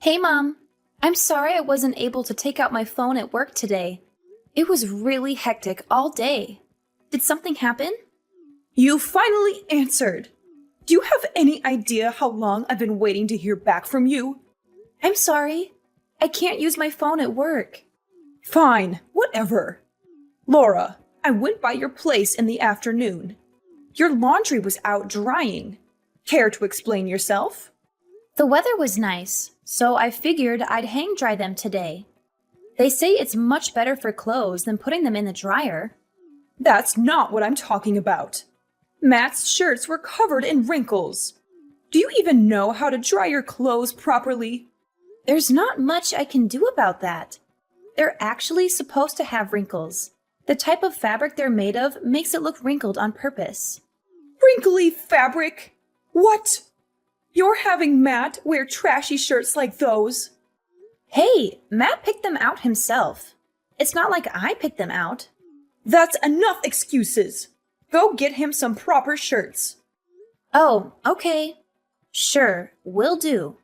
Hey, Mom. I'm sorry I wasn't able to take out my phone at work today. It was really hectic all day. Did something happen? You finally answered. Do you have any idea how long I've been waiting to hear back from you? I'm sorry. I can't use my phone at work. Fine, whatever. Laura, I went by your place in the afternoon. Your laundry was out drying. Care to explain yourself? The weather was nice, so I figured I'd hang dry them today. They say it's much better for clothes than putting them in the dryer. That's not what I'm talking about. Matt's shirts were covered in wrinkles. Do you even know how to dry your clothes properly? There's not much I can do about that. They're actually supposed to have wrinkles. The type of fabric they're made of makes it look wrinkled on purpose. Wrinkly fabric? What? You're having Matt wear trashy shirts like those? Hey, Matt picked them out himself. It's not like I picked them out. That's enough excuses. Go get him some proper shirts. Oh, okay. Sure, will do.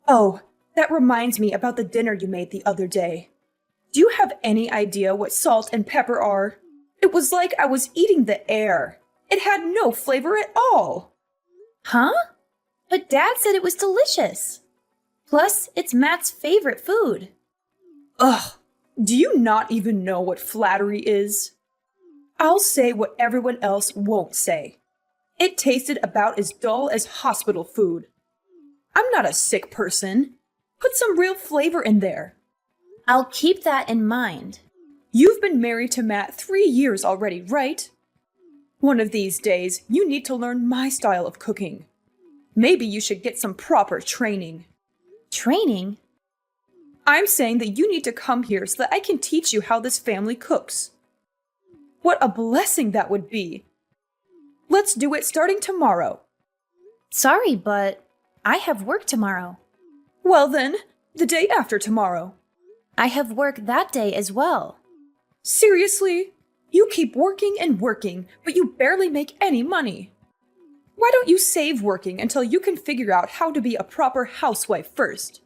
Oh, that reminds me about the dinner you made the other day. Do you have any idea what salt and pepper are? It was like I was eating the air. It had no flavor at all. Huh? But Dad said it was delicious. Plus, it's Matt's favorite food. Ugh, do you not even know what flattery is? I'll say what everyone else won't say. It tasted about as dull as hospital food. I'm not a sick person. Put some real flavor in there. I'll keep that in mind. You've been married to Matt 3 years already, right? One of these days, you need to learn my style of cooking. Maybe you should get some proper training. Training? I'm saying that you need to come here so that I can teach you how this family cooks. What a blessing that would be. Let's do it starting tomorrow. Sorry, but I have work tomorrow. Well then, the day after tomorrow. I have work that day as well. Seriously? You keep working and working, but you barely make any money. Why don't you save working until you can figure out how to be a proper housewife first?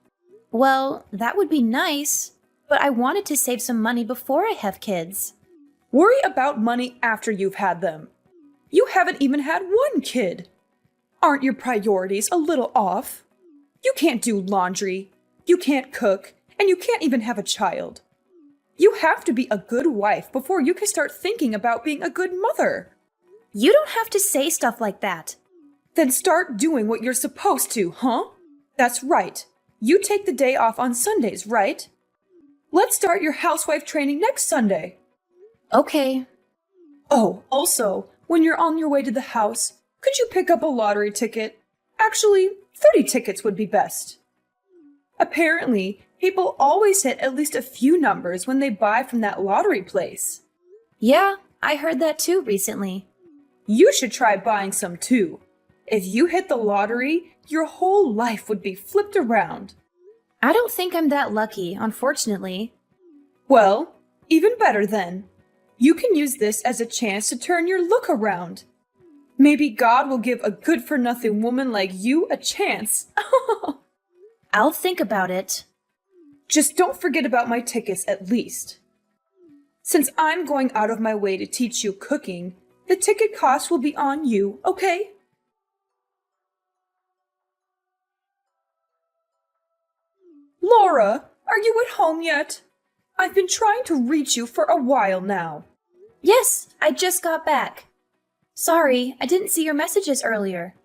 Well, that would be nice, but I wanted to save some money before I have kids. Worry about money after you've had them. You haven't even had one kid. Aren't your priorities a little off? You can't do laundry, you can't cook, and you can't even have a child. You have to be a good wife before you can start thinking about being a good mother. You don't have to say stuff like that. Then start doing what you're supposed to, huh? That's right. You take the day off on Sundays, right? Let's start your housewife training next Sunday. Okay. Oh, also, when you're on your way to the house, could you pick up a lottery ticket? Actually, 30 tickets would be best. Apparently, people always hit at least a few numbers when they buy from that lottery place. Yeah, I heard that too recently. You should try buying some too. If you hit the lottery, your whole life would be flipped around. I don't think I'm that lucky, unfortunately. Well, even better then. You can use this as a chance to turn your look around. Maybe God will give a good-for-nothing woman like you a chance. I'll think about it. Just don't forget about my tickets at least. Since I'm going out of my way to teach you cooking, the ticket cost will be on you, okay? Laura, are you at home yet? I've been trying to reach you for a while now. Yes, I just got back. Sorry, I didn't see your messages earlier.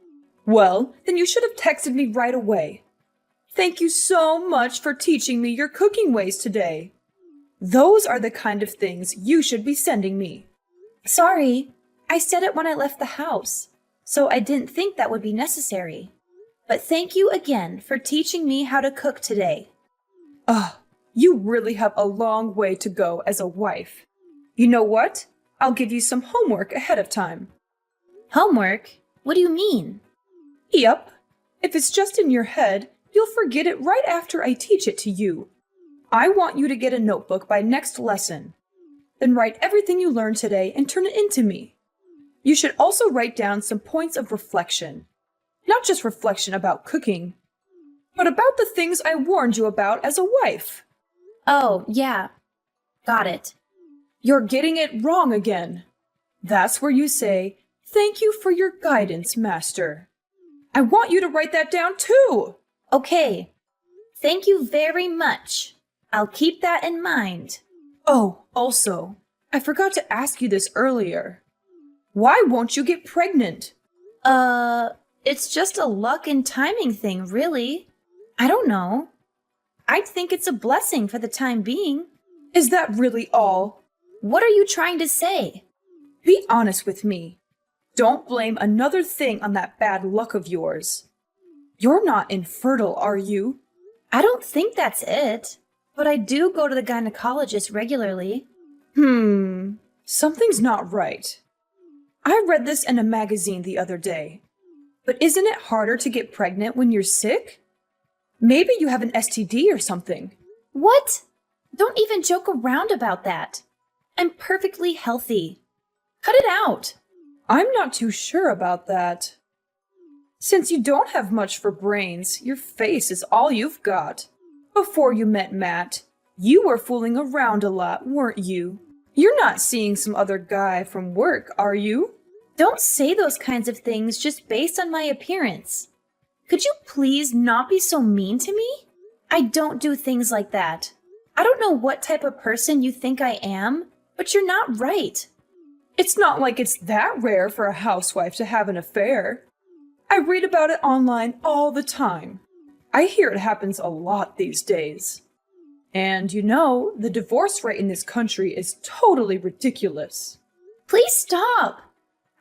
Well, then you should have texted me right away. Thank you so much for teaching me your cooking ways today. Those are the kind of things you should be sending me. Sorry, I said it when I left the house, so I didn't think that would be necessary. But thank you again for teaching me how to cook today. You really have a long way to go as a wife. You know what? I'll give you some homework ahead of time. Homework? What do you mean? Yep. If it's just in your head, you'll forget it right after I teach it to you. I want you to get a notebook by next lesson. Then write everything you learned today and turn it into me. You should also write down some points of reflection. Not just reflection about cooking. But about the things I warned you about as a wife. Oh, yeah. Got it. You're getting it wrong again. That's where you say, "Thank you for your guidance, Master." I want you to write that down too. Okay. Thank you very much. I'll keep that in mind. Oh, also, I forgot to ask you this earlier. Why won't you get pregnant? It's just a luck and timing thing, really. I don't know. I'd think it's a blessing for the time being. Is that really all? What are you trying to say? Be honest with me. Don't blame another thing on that bad luck of yours. You're not infertile, are you? I don't think that's it, but I do go to the gynecologist regularly. Something's not right. I read this in a magazine the other day. But isn't it harder to get pregnant when you're sick? Maybe you have an STD or something. What? Don't even joke around about that. I'm perfectly healthy. Cut it out. I'm not too sure about that. Since you don't have much for brains, your face is all you've got. Before you met Matt, you were fooling around a lot, weren't you? You're not seeing some other guy from work, are you? Don't say those kinds of things just based on my appearance. Could you please not be so mean to me? I don't do things like that. I don't know what type of person you think I am, but you're not right. It's not like it's that rare for a housewife to have an affair. I read about it online all the time. I hear it happens a lot these days. And you know, the divorce rate in this country is totally ridiculous. Please stop.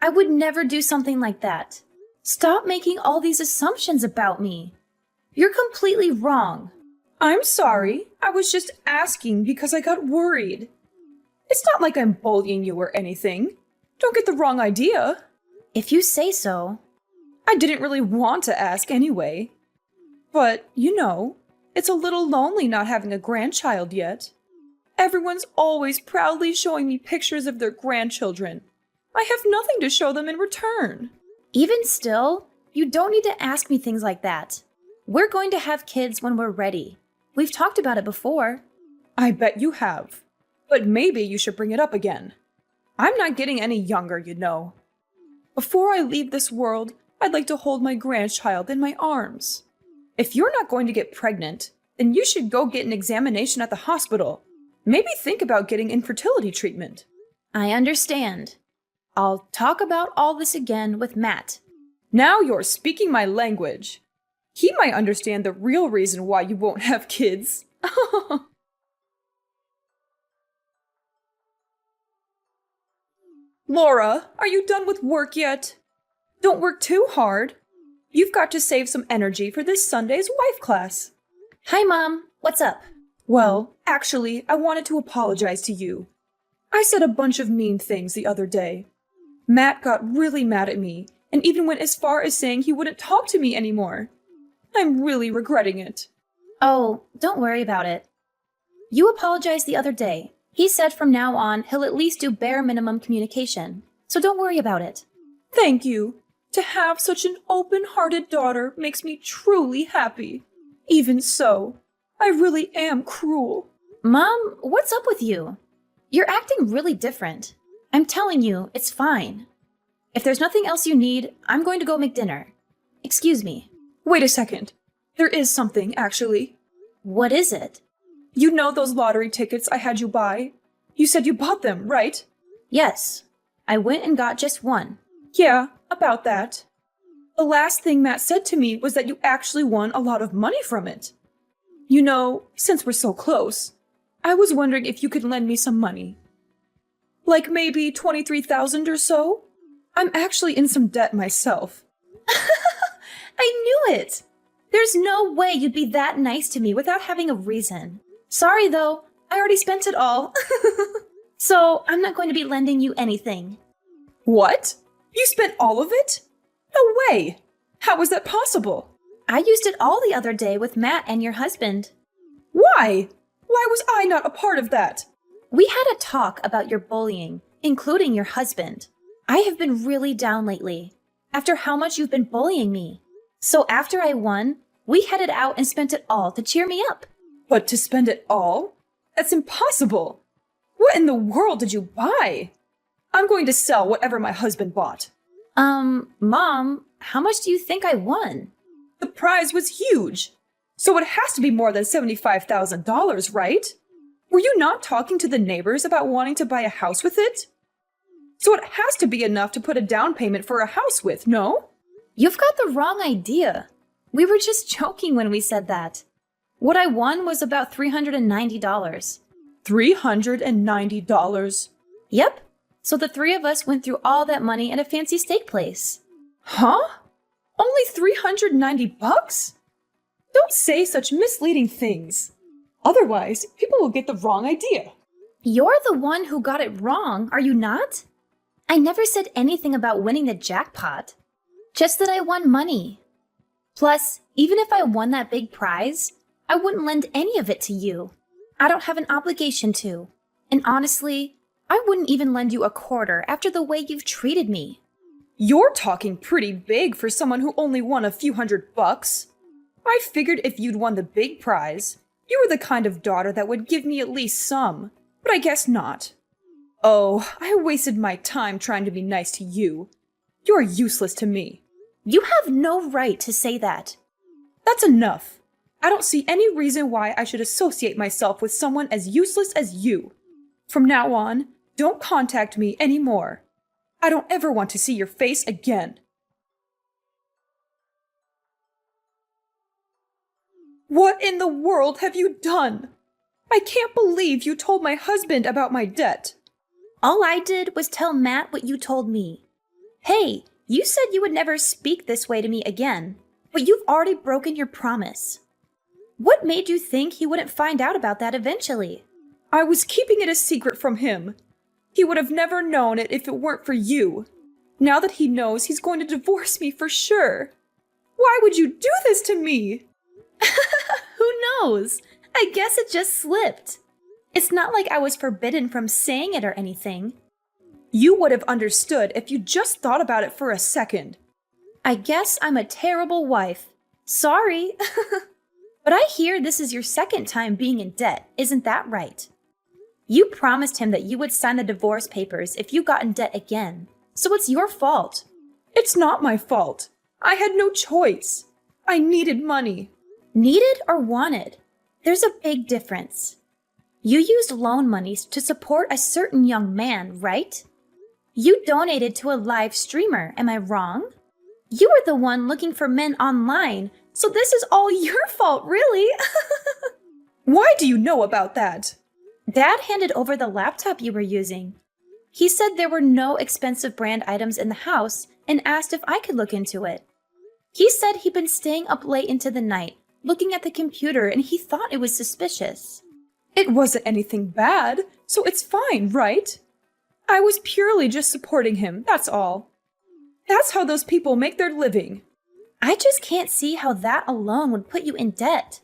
I would never do something like that. Stop making all these assumptions about me. You're completely wrong. I'm sorry. I was just asking because I got worried. It's not like I'm bullying you or anything. Don't get the wrong idea. If you say so. I didn't really want to ask anyway. But, you know, it's a little lonely not having a grandchild yet. Everyone's always proudly showing me pictures of their grandchildren. I have nothing to show them in return. Even still, you don't need to ask me things like that. We're going to have kids when we're ready. We've talked about it before. I bet you have. But maybe you should bring it up again. I'm not getting any younger, you know. Before I leave this world, I'd like to hold my grandchild in my arms. If you're not going to get pregnant, then you should go get an examination at the hospital. Maybe think about getting infertility treatment. I understand. I'll talk about all this again with Matt. Now you're speaking my language. He might understand the real reason why you won't have kids. Laura, are you done with work yet? Don't work too hard. You've got to save some energy for this Sunday's wife class. Hi, Mom. What's up? Well, actually, I wanted to apologize to you. I said a bunch of mean things the other day. Matt got really mad at me and even went as far as saying he wouldn't talk to me anymore. I'm really regretting it. Oh, don't worry about it. You apologized the other day. He said from now on he'll at least do bare minimum communication, so don't worry about it. Thank you. To have such an open-hearted daughter makes me truly happy. Even so, I really am cruel. Mom, what's up with you? You're acting really different. I'm telling you, it's fine. If there's nothing else you need, I'm going to go make dinner. Excuse me. Wait a second. There is something, actually. What is it? You know those lottery tickets I had you buy? You said you bought them, right? Yes. I went and got just one. Yeah, about that. The last thing Matt said to me was that you actually won a lot of money from it. You know, since we're so close, I was wondering if you could lend me some money. Like maybe 23,000 or so? I'm actually in some debt myself. I knew it! There's no way you'd be that nice to me without having a reason. Sorry though, I already spent it all. So I'm not going to be lending you anything. What? You spent all of it? No way! How was that possible? I used it all the other day with Matt and your husband. Why? Why was I not a part of that? We had a talk about your bullying, including your husband. I have been really down lately, after how much you've been bullying me. So after I won, We headed out and spent it all to cheer me up. But to spend it all? That's impossible. What in the world did you buy? I'm going to sell whatever my husband bought. Mom, how much do you think I won? The prize was huge. So it has to be more than $75,000, right? Were you not talking to the neighbors about wanting to buy a house with it? So it has to be enough to put a down payment for a house with, no? You've got the wrong idea. We were just joking when we said that. What I won was about $390. $390? Yep. So the three of us went through all that money at a fancy steak place. Huh? Only $390? Don't say such misleading things. Otherwise, people will get the wrong idea. You're the one who got it wrong, are you not? I never said anything about winning the jackpot. Just that I won money. Plus, even if I won that big prize, I wouldn't lend any of it to you. I don't have an obligation to. And honestly, I wouldn't even lend you a quarter after the way you've treated me. You're talking pretty big for someone who only won a few $100. I figured if you'd won the big prize, you were the kind of daughter that would give me at least some, but I guess not. Oh, I wasted my time trying to be nice to you. You're useless to me. You have no right to say that. That's enough. I don't see any reason why I should associate myself with someone as useless as you. From now on, don't contact me anymore. I don't ever want to see your face again. What in the world have you done? I can't believe you told my husband about my debt. All I did was tell Matt what you told me. Hey, you said you would never speak this way to me again, but you've already broken your promise. What made you think he wouldn't find out about that eventually? I was keeping it a secret from him. He would have never known it if it weren't for you. Now that he knows, he's going to divorce me for sure. Why would you do this to me? Who knows? I guess it just slipped. It's not like I was forbidden from saying it or anything. You would have understood if you just thought about it for a second. I guess I'm a terrible wife. Sorry. But I hear this is your second time being in debt, isn't that right? You promised him that you would sign the divorce papers if you got in debt again, so it's your fault. It's not my fault. I had no choice. I needed money. Needed or wanted? There's a big difference. You used loan monies to support a certain young man, right? You donated to a live streamer, am I wrong? You were the one looking for men online, so this is all your fault, really. Why do you know about that? Dad handed over the laptop you were using. He said there were no expensive brand items in the house and asked if I could look into it. He said he'd been staying up late into the night, looking at the computer, and he thought it was suspicious. It wasn't anything bad, so it's fine, right? I was purely just supporting him, that's all. That's how those people make their living. I just can't see how that alone would put you in debt.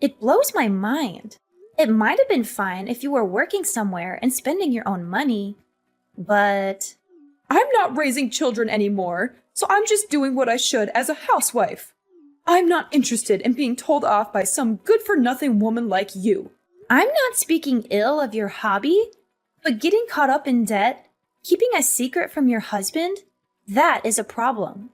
It blows my mind. It might have been fine if you were working somewhere and spending your own money, but... I'm not raising children anymore, so I'm just doing what I should as a housewife. I'm not interested in being told off by some good-for-nothing woman like you. I'm not speaking ill of your hobby, but getting caught up in debt, keeping a secret from your husband, that is a problem.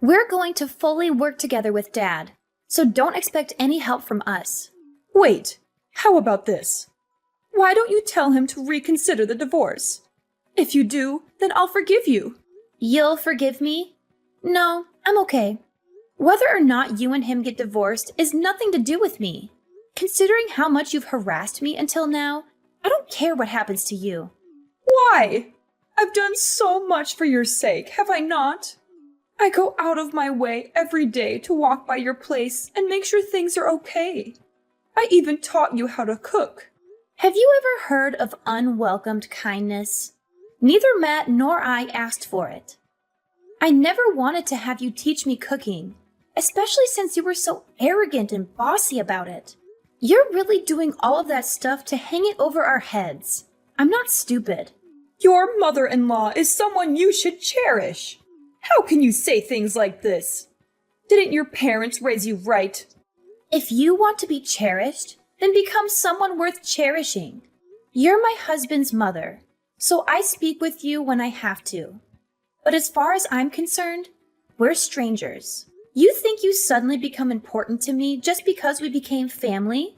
We're going to fully work together with Dad, so don't expect any help from us. Wait, how about this? Why don't you tell him to reconsider the divorce? If you do, then I'll forgive you. You'll forgive me? No, I'm okay. Whether or not you and him get divorced is nothing to do with me. Considering how much you've harassed me until now, I don't care what happens to you. Why? I've done so much for your sake, have I not? I go out of my way every day to walk by your place and make sure things are okay. I even taught you how to cook. Have you ever heard of unwelcomed kindness? Neither Matt nor I asked for it. I never wanted to have you teach me cooking, especially since you were so arrogant and bossy about it. You're really doing all of that stuff to hang it over our heads. I'm not stupid. Your mother-in-law is someone you should cherish. How can you say things like this? Didn't your parents raise you right? If you want to be cherished, then become someone worth cherishing. You're my husband's mother, so I speak with you when I have to. But as far as I'm concerned, we're strangers. You think you suddenly become important to me just because we became family?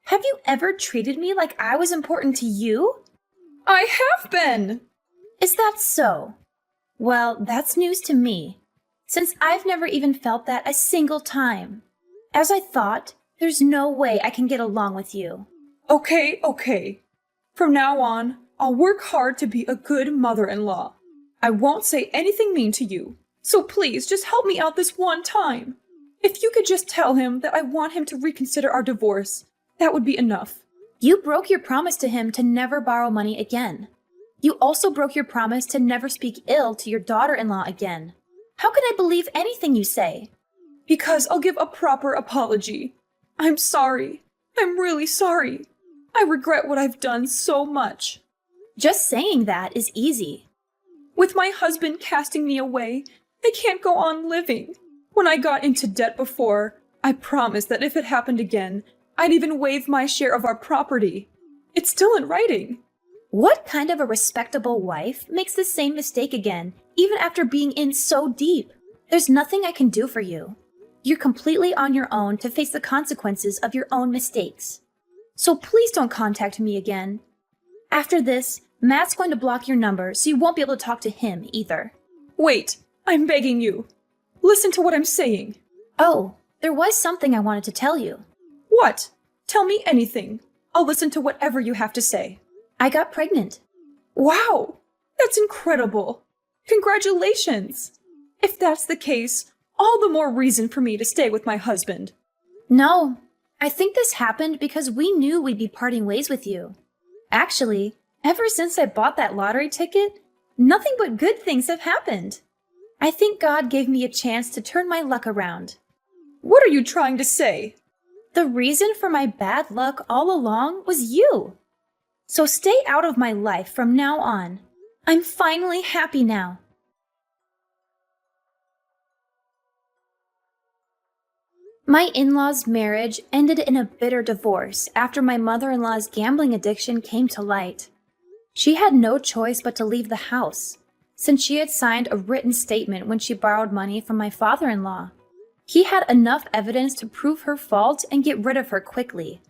Have you ever treated me like I was important to you? I have been! Is that so? Well, that's news to me, since I've never even felt that a single time. As I thought, there's no way I can get along with you. Okay. From now on, I'll work hard to be a good mother-in-law. I won't say anything mean to you, so please just help me out this one time. If you could just tell him that I want him to reconsider our divorce, that would be enough. You broke your promise to him to never borrow money again. You also broke your promise to never speak ill to your daughter-in-law again. How can I believe anything you say? Because I'll give a proper apology. I'm sorry. I'm really sorry. I regret what I've done so much. Just saying that is easy. With my husband casting me away, I can't go on living. When I got into debt before, I promised that if it happened again, I'd even waive my share of our property. It's still in writing. What kind of a respectable wife makes the same mistake again, even after being in so deep? There's nothing I can do for you. You're completely on your own to face the consequences of your own mistakes. So please don't contact me again. After this, Matt's going to block your number so you won't be able to talk to him either. Wait, I'm begging you. Listen to what I'm saying. Oh, there was something I wanted to tell you. What? Tell me anything. I'll listen to whatever you have to say. I got pregnant. Wow, that's incredible. Congratulations. If that's the case, all the more reason for me to stay with my husband. No, I think this happened because we knew we'd be parting ways with you. Actually, ever since I bought that lottery ticket, nothing but good things have happened. I think God gave me a chance to turn my luck around. What are you trying to say? The reason for my bad luck all along was you. So stay out of my life from now on. I'm finally happy now. My in-laws' marriage ended in a bitter divorce after my mother-in-law's gambling addiction came to light. She had no choice but to leave the house, since she had signed a written statement when she borrowed money from my father-in-law. He had enough evidence to prove her fault and get rid of her quickly.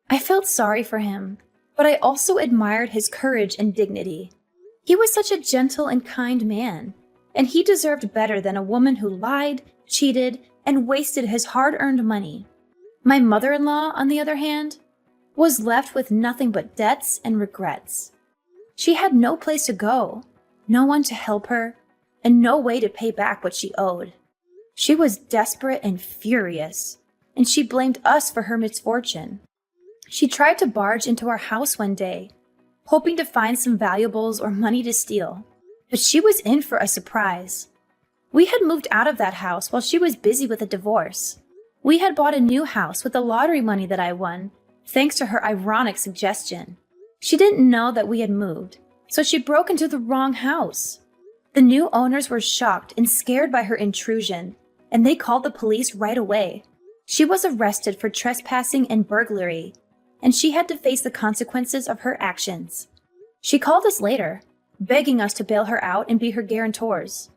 I felt sorry for him, but I also admired his courage and dignity. He was such a gentle and kind man, and he deserved better than a woman who lied, cheated, and wasted his hard-earned money. My mother-in-law, on the other hand, was left with nothing but debts and regrets. She had no place to go, no one to help her, and no way to pay back what she owed. She was desperate and furious, and she blamed us for her misfortune. She tried to barge into our house one day, hoping to find some valuables or money to steal, but she was in for a surprise. We had moved out of that house while she was busy with a divorce. We had bought a new house with the lottery money that I won, thanks to her ironic suggestion. She didn't know that we had moved, so she broke into the wrong house. The new owners were shocked and scared by her intrusion, and they called the police right away. She was arrested for trespassing and burglary, and she had to face the consequences of her actions. She called us later, begging us to bail her out and be her guarantors.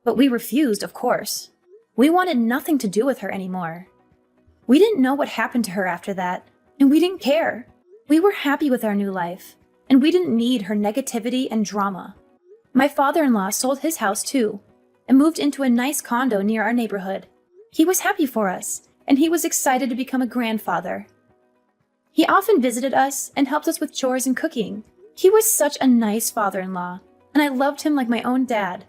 But we refused, of course. We wanted nothing to do with her anymore. We didn't know what happened to her after that, and we didn't care. We were happy with our new life, and we didn't need her negativity and drama. My father-in-law sold his house too, and moved into a nice condo near our neighborhood. He was happy for us, and he was excited to become a grandfather. He often visited us and helped us with chores and cooking. He was such a nice father-in-law, and I loved him like my own dad.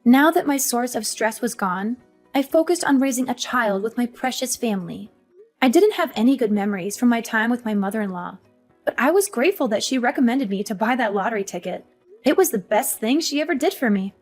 Now that my source of stress was gone, I focused on raising a child with my precious family. I didn't have any good memories from my time with my mother-in-law, but I was grateful that she recommended me to buy that lottery ticket. It was the best thing she ever did for me.